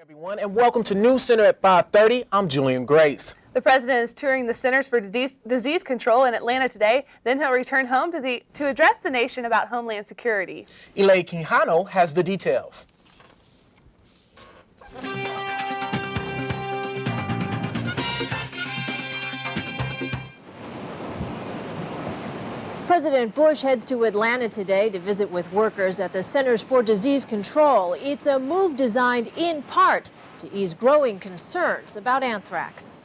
Everyone, and welcome to NewsCenter at 5:30. I'm Julian Grace. The president is touring the Centers for Disease Control in Atlanta today. Then he'll return home to address the nation about homeland security. Elaine Quijano has the details. President Bush heads to Atlanta today to visit with workers at the Centers for Disease Control. It's a move designed in part to ease growing concerns about anthrax.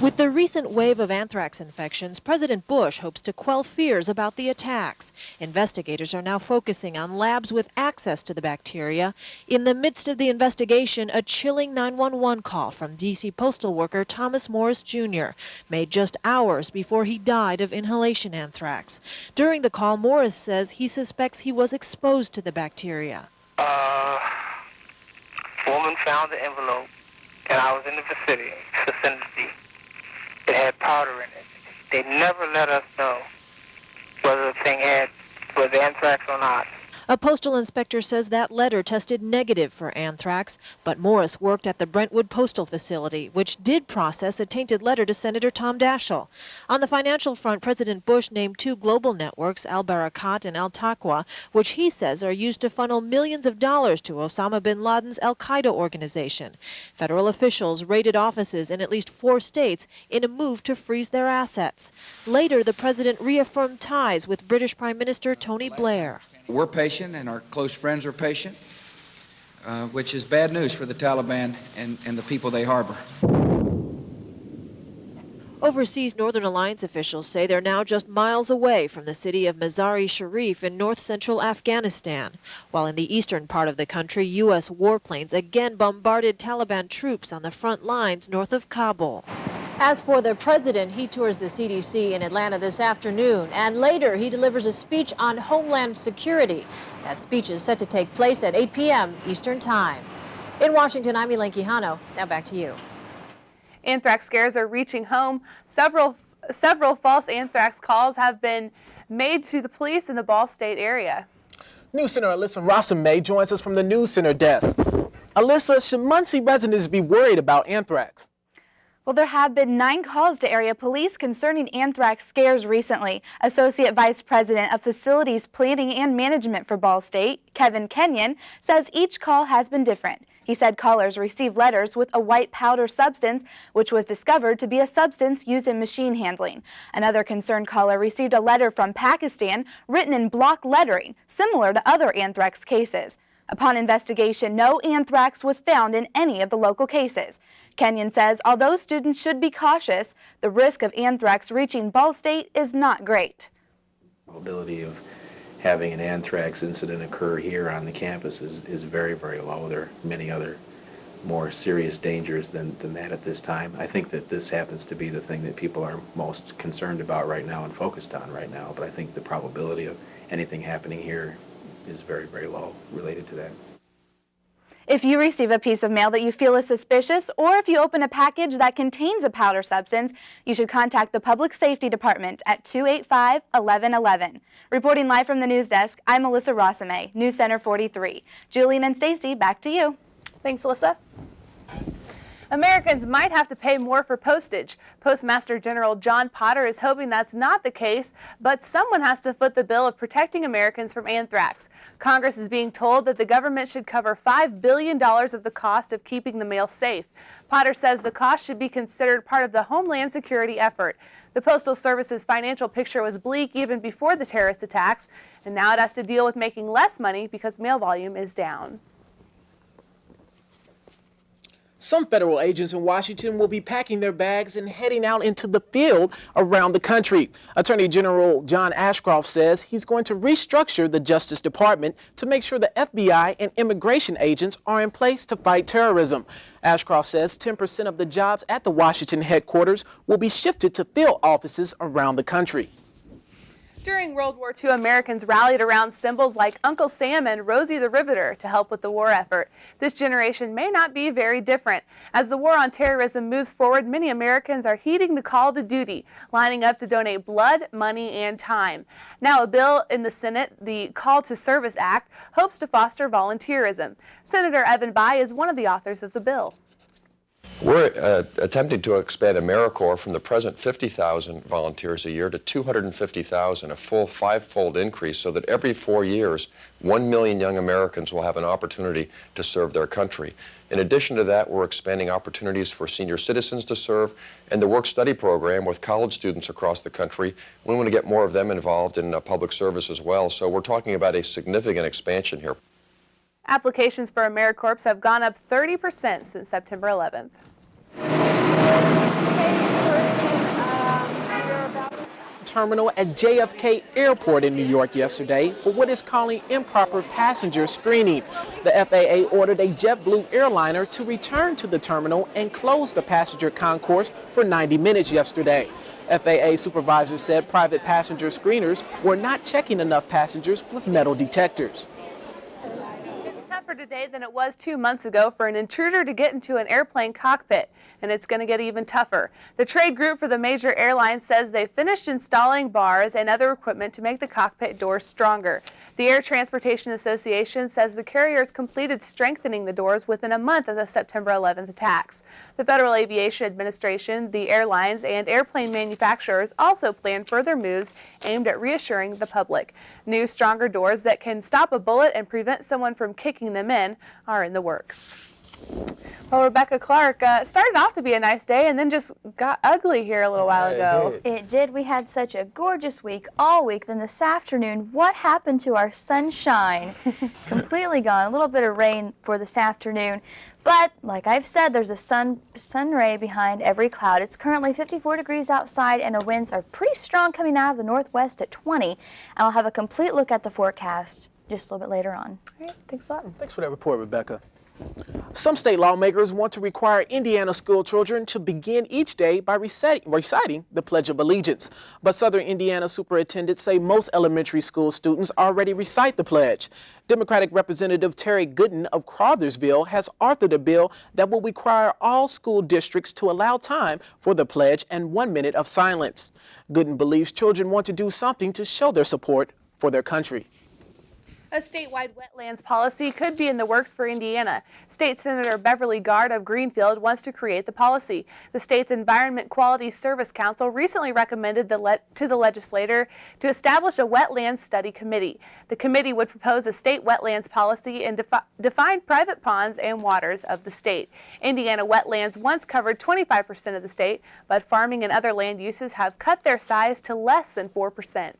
With the recent wave of anthrax infections, President Bush hopes to quell fears about the attacks. Investigators are now focusing on labs with access to the bacteria. In the midst of the investigation, a chilling 911 call from D.C. postal worker Thomas Morris Jr. made just hours before he died of inhalation anthrax. During the call, Morris says he suspects he was exposed to the bacteria. Woman found the envelope, and I was in the vicinity. It had powder in it. They never let us know whether the was anthrax or not. A postal inspector says that letter tested negative for anthrax, but Morris worked at the Brentwood Postal Facility, which did process a tainted letter to Senator Tom Daschle. On the financial front, President Bush named two global networks, Al Barakat and Al Taqwa, which he says are used to funnel millions of dollars to Osama bin Laden's al-Qaeda organization. Federal officials raided offices in at least 4 states in a move to freeze their assets. Later, the president reaffirmed ties with British Prime Minister Tony Blair. We're patient and our close friends are patient, which is bad news for the Taliban and the people they harbor. Overseas Northern Alliance officials say they're now just miles away from the city of Mazar-e-Sharif in north-central Afghanistan. While in the eastern part of the country, U.S. warplanes again bombarded Taliban troops on the front lines north of Kabul. As for the president, he tours the CDC in Atlanta this afternoon, and later he delivers a speech on homeland security. That speech is set to take place at 8 p.m. Eastern Time. In Washington, I'm Elaine Quijano. Now back to you. Anthrax scares are reaching home. Several false anthrax calls have been made to the police in the Ball State area. NewsCenter Alyssa Rossum-May joins us from the NewsCenter desk. Alyssa, should Muncie residents be worried about anthrax? Well, there have been 9 calls to area police concerning anthrax scares recently. Associate Vice President of Facilities Planning and Management for Ball State, Kevin Kenyon, says each call has been different. He said callers received letters with a white powder substance, which was discovered to be a substance used in machine handling. Another concerned caller received a letter from Pakistan written in block lettering, similar to other anthrax cases. Upon investigation, no anthrax was found in any of the local cases. Kenyon says although students should be cautious, the risk of anthrax reaching Ball State is not great. The probability of having an anthrax incident occur here on the campus is very, very low. There are many other more serious dangers than that at this time. I think that this happens to be the thing that people are most concerned about right now and focused on right now, but I think the probability of anything happening here is very, very low related to that. If you receive a piece of mail that you feel is suspicious, or if you open a package that contains a powder substance, you should contact the Public Safety Department at 285-1111. Reporting live from the news desk, I'm Alyssa Rossum-May, NewsCenter 43. Julian and Stacy, back to you. Thanks, Alyssa. Americans might have to pay more for postage. Postmaster General John Potter is hoping that's not the case, but someone has to foot the bill of protecting Americans from anthrax. Congress is being told that the government should cover $5 billion of the cost of keeping the mail safe. Potter says the cost should be considered part of the Homeland Security effort. The Postal Service's financial picture was bleak even before the terrorist attacks, and now it has to deal with making less money because mail volume is down. Some federal agents in Washington will be packing their bags and heading out into the field around the country. Attorney General John Ashcroft says he's going to restructure the Justice Department to make sure the FBI and immigration agents are in place to fight terrorism. Ashcroft says 10% of the jobs at the Washington headquarters will be shifted to field offices around the country. During World War II, Americans rallied around symbols like Uncle Sam and Rosie the Riveter to help with the war effort. This generation may not be very different. As the war on terrorism moves forward, many Americans are heeding the call to duty, lining up to donate blood, money, and time. Now, a bill in the Senate, the Call to Service Act, hopes to foster volunteerism. Senator Evan Bayh is one of the authors of the bill. We're attempting to expand AmeriCorps from the present 50,000 volunteers a year to 250,000, a full five-fold increase, so that every 4 years, 1 million young Americans will have an opportunity to serve their country. In addition to that, we're expanding opportunities for senior citizens to serve, and the work-study program with college students across the country. We want to get more of them involved in public service as well, so we're talking about a significant expansion here. Applications for AmeriCorps have gone up 30% since September 11th. Terminal at JFK Airport in New York yesterday for what is calling improper passenger screening. The FAA ordered a JetBlue airliner to return to the terminal and close the passenger concourse for 90 minutes yesterday. FAA supervisors said private passenger screeners were not checking enough passengers with metal detectors. Tougher today than it was 2 months ago for an intruder to get into an airplane cockpit, and it's going to get even tougher. The trade group for the major airlines says they finished installing bars and other equipment to make the cockpit doors stronger. The Air Transportation Association says the carriers completed strengthening the doors within a month of the September 11th attacks. The Federal Aviation Administration, the airlines, and airplane manufacturers also plan further moves aimed at reassuring the public. New, stronger doors that can stop a bullet and prevent someone from kicking them in are in the works. Well, Rebecca Clark, started off to be a nice day and then just got ugly here a little while ago. It did. We had such a gorgeous week all week. Then this afternoon, what happened to our sunshine? Completely gone. A little bit of rain for this afternoon. But like I've said, there's a sun ray behind every cloud. It's currently 54 degrees outside and our winds are pretty strong coming out of the northwest at 20. And I'll have a complete look at the forecast just a little bit later on. All right, thanks a lot. Thanks for that report, Rebecca. Some state lawmakers want to require Indiana school children to begin each day by reciting the Pledge of Allegiance. But Southern Indiana superintendents say most elementary school students already recite the pledge. Democratic Representative Terry Gooden of Crothersville has authored a bill that will require all school districts to allow time for the pledge and 1 minute of silence. Gooden believes children want to do something to show their support for their country. A statewide wetlands policy could be in the works for Indiana. State Senator Beverly Gard of Greenfield wants to create the policy. The state's Environment Quality Service Council recently recommended to the legislature to establish a wetlands study committee. The committee would propose a state wetlands policy and define private ponds and waters of the state. Indiana wetlands once covered 25% of the state, but farming and other land uses have cut their size to less than 4%.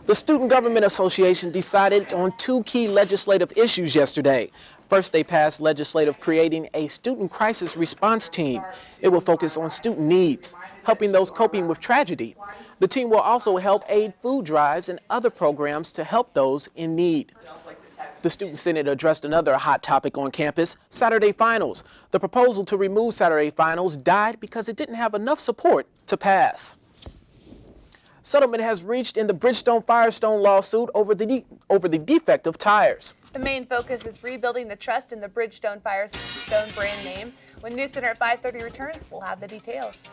The Student Government Association decided on two key legislative issues yesterday. First, they passed legislation creating a student crisis response team. It will focus on student needs, helping those coping with tragedy. The team will also help aid food drives and other programs to help those in need. The Student Senate addressed another hot topic on campus, Saturday finals. The proposal to remove Saturday finals died because it didn't have enough support to pass. Settlement has reached in the Bridgestone-Firestone lawsuit over the defective tires. The main focus is rebuilding the trust in the Bridgestone-Firestone brand name. When NewsCenter at 5:30 returns, we'll have the details.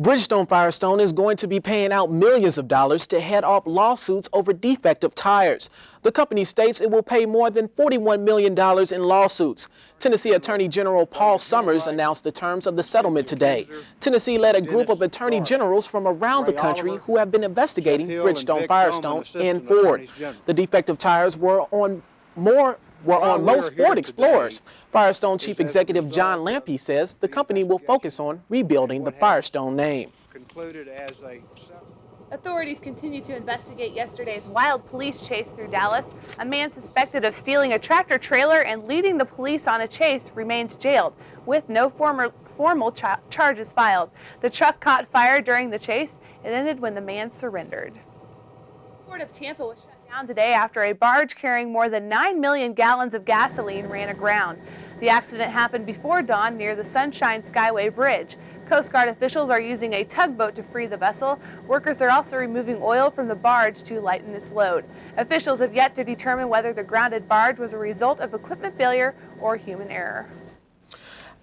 Bridgestone-Firestone is going to be paying out millions of dollars to head off lawsuits over defective tires. The company states it will pay more than $41 million in lawsuits. Tennessee Attorney General Paul Summers announced the terms of the settlement today. Tennessee led a group of attorney generals from around the country who have been investigating Bridgestone-Firestone and Ford. The defective tires were on most Ford Explorers. Firestone Chief Executive John Lampe says the company will focus on rebuilding the Firestone name. Authorities continue to investigate yesterday's wild police chase through Dallas. A man suspected of stealing a tractor trailer and leading the police on a chase remains jailed, with no formal charges filed. The truck caught fire during the chase. It ended when the man surrendered. Port of Tampa was shut down today after a barge carrying more than 9 million gallons of gasoline ran aground. The accident happened before dawn near the Sunshine Skyway Bridge. Coast Guard officials are using a tugboat to free the vessel. Workers are also removing oil from the barge to lighten its load. Officials have yet to determine whether the grounded barge was a result of equipment failure or human error.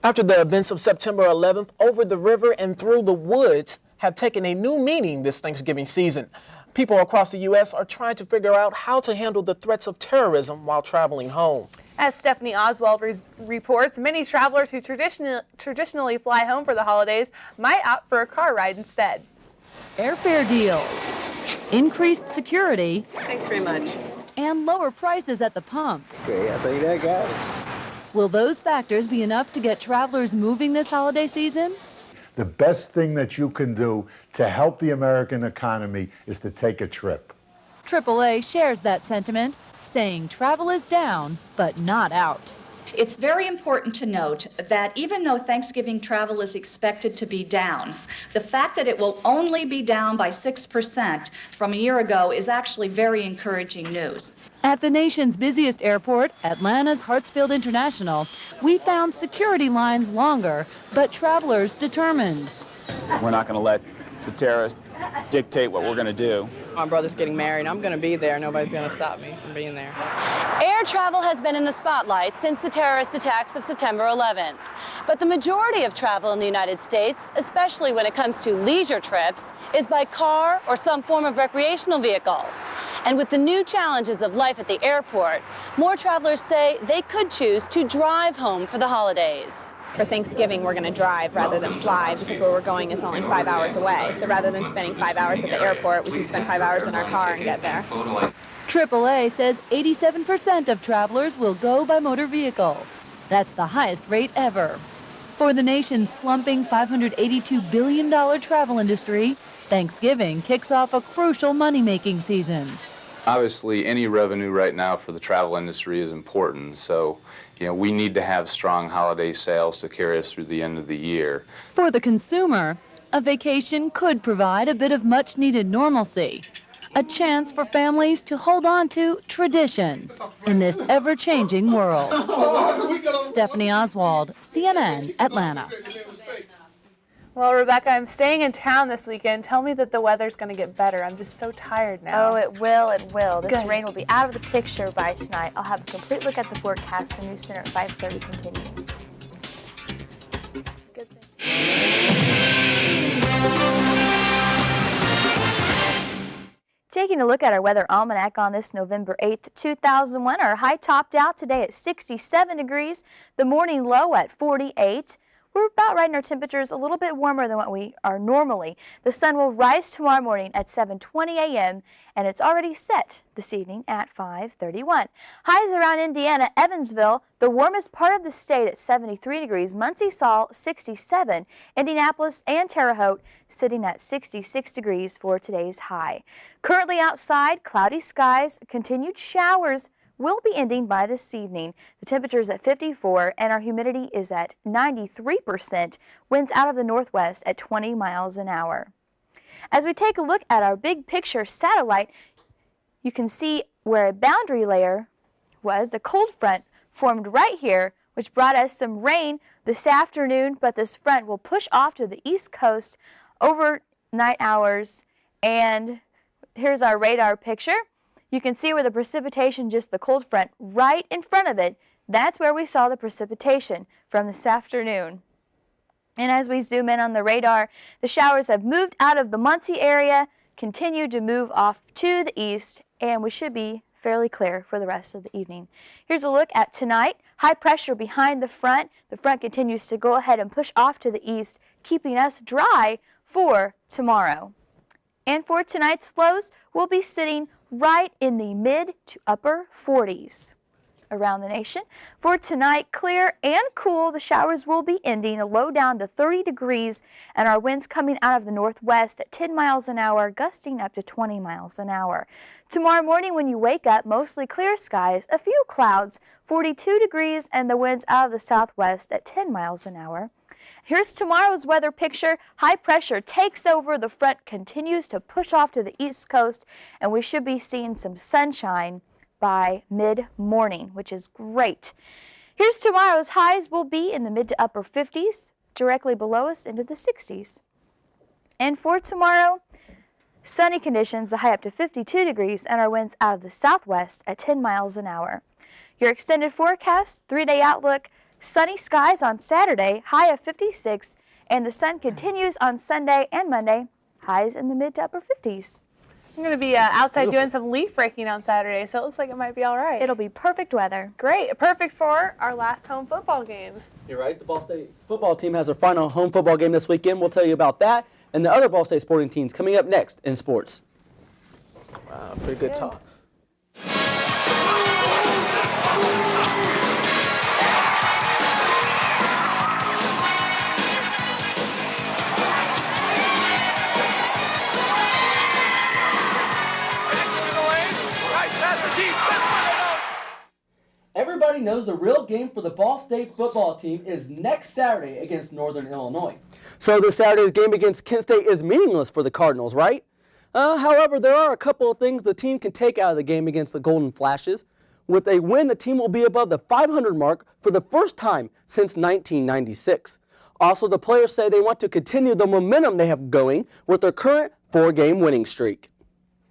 After the events of September 11th, over the river and through the woods have taken a new meaning this Thanksgiving season. People across the U.S. are trying to figure out how to handle the threats of terrorism while traveling home. As Stephanie Oswald reports, many travelers who traditionally fly home for the holidays might opt for a car ride instead. Airfare deals, increased security, thanks very much, and lower prices at the pump. Okay, I think that got it. Will those factors be enough to get travelers moving this holiday season? The best thing that you can do to help the American economy is to take a trip. AAA shares that sentiment, saying travel is down, but not out. It's very important to note that even though Thanksgiving travel is expected to be down, the fact that it will only be down by 6% from a year ago is actually very encouraging news. At the nation's busiest airport, Atlanta's Hartsfield International, we found security lines longer, but travelers determined. We're not going to let the terrorists dictate what we're going to do. My brother's getting married. I'm going to be there. Nobody's going to stop me from being there. Air travel has been in the spotlight since the terrorist attacks of September 11th. But the majority of travel in the United States, especially when it comes to leisure trips, is by car or some form of recreational vehicle. And with the new challenges of life at the airport, more travelers say they could choose to drive home for the holidays. For Thanksgiving, we're going to drive rather than fly because where we're going is only 5 hours away. So rather than spending 5 hours at the airport, we can spend 5 hours in our car and get there. AAA says 87% of travelers will go by motor vehicle. That's the highest rate ever. For the nation's slumping $582 billion travel industry, Thanksgiving kicks off a crucial money-making season. Obviously, any revenue right now for the travel industry is important, so we need to have strong holiday sales to carry us through the end of the year. For the consumer, a vacation could provide a bit of much-needed normalcy, a chance for families to hold on to tradition in this ever-changing world. Stephanie Oswald, CNN, Atlanta. Well, Rebecca, I'm staying in town this weekend. Tell me that the weather's going to get better. I'm just so tired now. Oh, it will, it will. This Good. rain will be out of the picture by tonight. I'll have a complete look at the forecast when NewsCenter at 5:30 continues. Good thing. Taking a look at our weather almanac on this November 8th, 2001, our high topped out today at 67 degrees, the morning low at 48. We're about right in our temperatures, a little bit warmer than what we are normally. The sun will rise tomorrow morning at 7:20 a.m. and it's already set this evening at 5:31. Highs around Indiana, Evansville, the warmest part of the state at 73 degrees. Muncie Saul, 67. Indianapolis and Terre Haute sitting at 66 degrees for today's high. Currently outside, cloudy skies, continued showers will be ending by this evening. The temperature is at 54 and our humidity is at 93%. Winds out of the northwest at 20 miles an hour. As we take a look at our big picture satellite, you can see where a boundary layer was. A cold front formed right here, which brought us some rain this afternoon, but this front will push off to the east coast overnight hours. And here's our radar picture. You can see where the precipitation, just the cold front right in front of it, that's where we saw the precipitation from this afternoon. And as we zoom in on the radar, the showers have moved out of the Muncie area, continue to move off to the east, and we should be fairly clear for the rest of the evening. Here's a look at tonight. High pressure behind the front. The front continues to go ahead and push off to the east, keeping us dry for tomorrow. And for tonight's lows, we'll be sitting right in the mid to upper 40s around the nation. For tonight, clear and cool. The showers will be ending, a low down to 30 degrees, and our winds coming out of the northwest at 10 miles an hour, gusting up to 20 miles an hour. Tomorrow morning when you wake up, mostly clear skies, a few clouds, 42 degrees, and the winds out of the southwest at 10 miles an hour. Here's tomorrow's weather picture. High pressure takes over. The front continues to push off to the east coast, and we should be seeing some sunshine by mid-morning, which is great. Here's tomorrow's highs will be in the mid to upper 50s, directly below us into the 60s. And for tomorrow, sunny conditions, a high up to 52 degrees, and our winds out of the southwest at 10 miles an hour. Your extended forecast, 3-day outlook, sunny skies on Saturday, high of 56, and the sun continues on Sunday and Monday, highs in the mid to upper 50s. I'm going to be outside doing some leaf raking on Saturday, so it looks like it might be all right. It'll be perfect weather. Great. Perfect for our last home football game. You're right. The Ball State football team has their final home football game this weekend. We'll tell you about that and the other Ball State sporting teams coming up next in sports. Wow, pretty good talks. Everybody knows the real game for the Ball State football team is next Saturday against Northern Illinois. So this Saturday's game against Kent State is meaningless for the Cardinals, right? However, there are a couple of things the team can take out of the game against the Golden Flashes. With a win, the team will be above the 500 mark for the first time since 1996. Also, the players say they want to continue the momentum they have going with their current 4-game winning streak.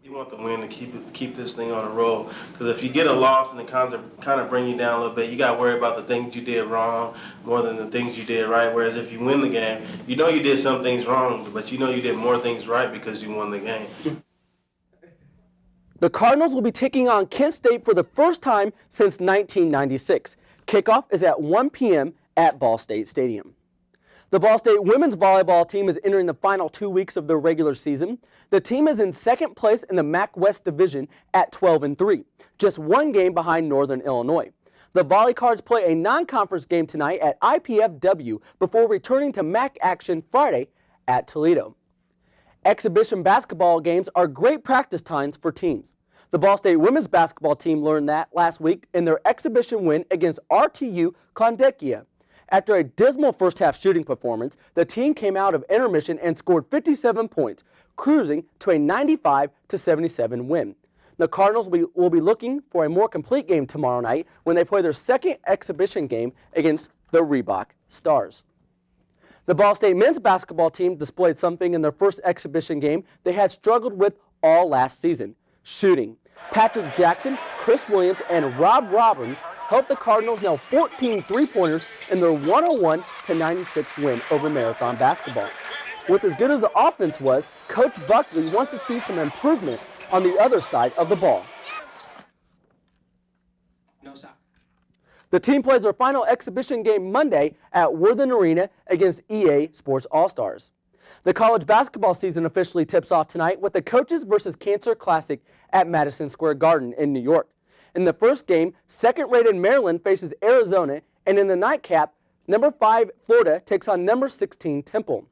You want the win to keep this thing on the roll, because if you get a loss and it kind of bring you down a little bit, you got to worry about the things you did wrong more than the things you did right. Whereas if you win the game, you know you did some things wrong, but you know you did more things right because you won the game. The Cardinals will be taking on Kent State for the first time since 1996. Kickoff is at 1 p.m. at Ball State Stadium. The Ball State women's volleyball team is entering the final 2 weeks of their regular season. The team is in second place in the MAC West Division at 12-3, just 1 game behind Northern Illinois. The Volley Cards play a non-conference game tonight at IPFW before returning to MAC action Friday at Toledo. Exhibition basketball games are great practice times for teams. The Ball State women's basketball team learned that last week in their exhibition win against RTU Klondike. After a dismal first-half shooting performance, the team came out of intermission and scored 57 points, cruising to a 95-77 win. The Cardinals will be looking for a more complete game tomorrow night when they play their second exhibition game against the Reebok Stars. The Ball State men's basketball team displayed something in their first exhibition game they had struggled with all last season: shooting. Patrick Jackson, Chris Williams, and Rob Robbins helped the Cardinals nail 14 three-pointers in their 101-96 win over Marathon basketball. With as good as the offense was, Coach Buckley wants to see some improvement on the other side of the ball. No soccer. The team plays their final exhibition game Monday at Worthen Arena against EA Sports All-Stars. The college basketball season officially tips off tonight with the Coaches vs. Cancer Classic at Madison Square Garden in New York. In the first game, second-rated Maryland faces Arizona, and in the nightcap, number 5 Florida takes on number 16 Temple.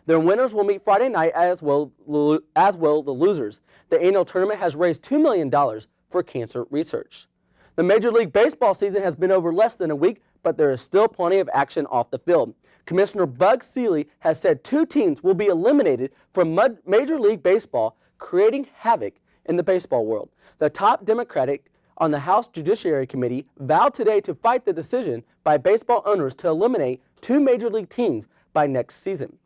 Their winners will meet Friday night, as will the losers. The annual tournament has raised $2 million for cancer research. The Major League Baseball season has been over less than a week, but there is still plenty of action off the field. Commissioner Bug Seeley has said 2 teams will be eliminated from Major League Baseball, creating havoc in the baseball world. The top Democratic on the House Judiciary Committee vowed today to fight the decision by baseball owners to eliminate 2 Major League teams by next season.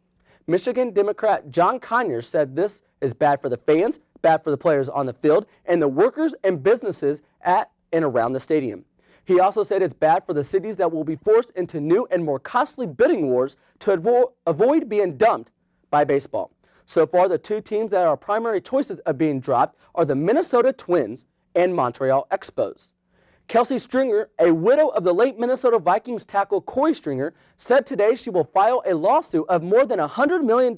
Michigan Democrat John Conyers said this is bad for the fans, bad for the players on the field, and the workers and businesses at and around the stadium. He also said it's bad for the cities that will be forced into new and more costly bidding wars to avoid being dumped by baseball. So far, the 2 teams that are primary choices of being dropped are the Minnesota Twins and Montreal Expos. Kelsey Stringer, a widow of the late Minnesota Vikings tackle Corey Stringer, said today she will file a lawsuit of more than $100 million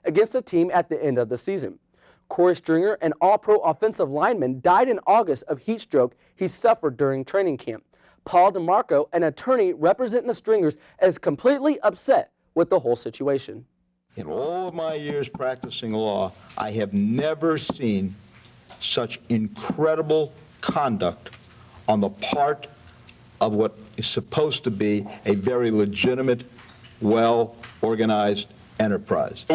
against the team at the end of the season. Corey Stringer, an all-pro offensive lineman, died in August of heat stroke he suffered during training camp. Paul DeMarco, an attorney representing the Stringers, is completely upset with the whole situation. In all of my years practicing law, I have never seen such incredible conduct on the part of what is supposed to be a very legitimate well-organized enterprise.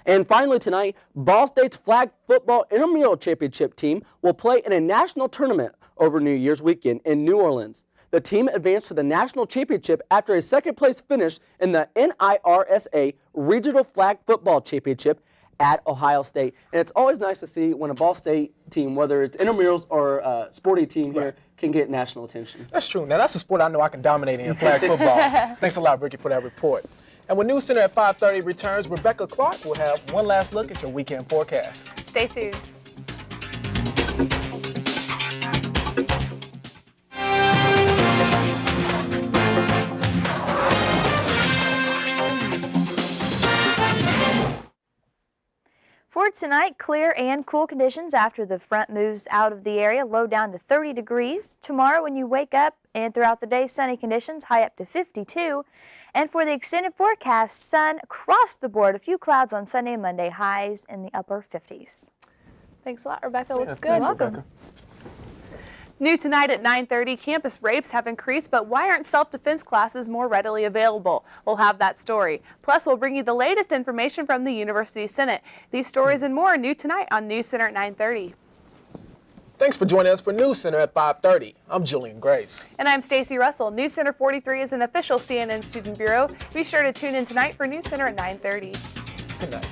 And finally tonight, Ball State's flag football intramural championship team will play in a national tournament over New Year's weekend in New Orleans. The team advanced to the national championship after a second-place finish in the NIRSA Regional Flag Football Championship at Ohio State. And it's always nice to see when a Ball State team, whether it's intramurals or a sporty team here, can get national attention. That's true. Now, that's a sport I know I can dominate in, flag football. Thanks a lot, Ricky, for that report. And when NewsCenter at 5:30 returns, Rebecca Clark will have one last look at your weekend forecast. Stay tuned. For tonight, clear and cool conditions after the front moves out of the area, low down to 30 degrees. Tomorrow when you wake up and throughout the day, sunny conditions, high up to 52. And for the extended forecast, sun across the board. A few clouds on Sunday and Monday, highs in the upper 50s. Thanks a lot, Rebecca. Looks good. Thanks, Welcome. Rebecca. New tonight at 9:30, campus rapes have increased, but why aren't self-defense classes more readily available? We'll have that story. Plus, we'll bring you the latest information from the University Senate. These stories and more new tonight on NewsCenter at 9:30. Thanks for joining us for NewsCenter at 5:30. I'm Julian Grace. And I'm Stacey Russell. NewsCenter 43 is an official CNN student bureau. Be sure to tune in tonight for NewsCenter at 9:30. Good night.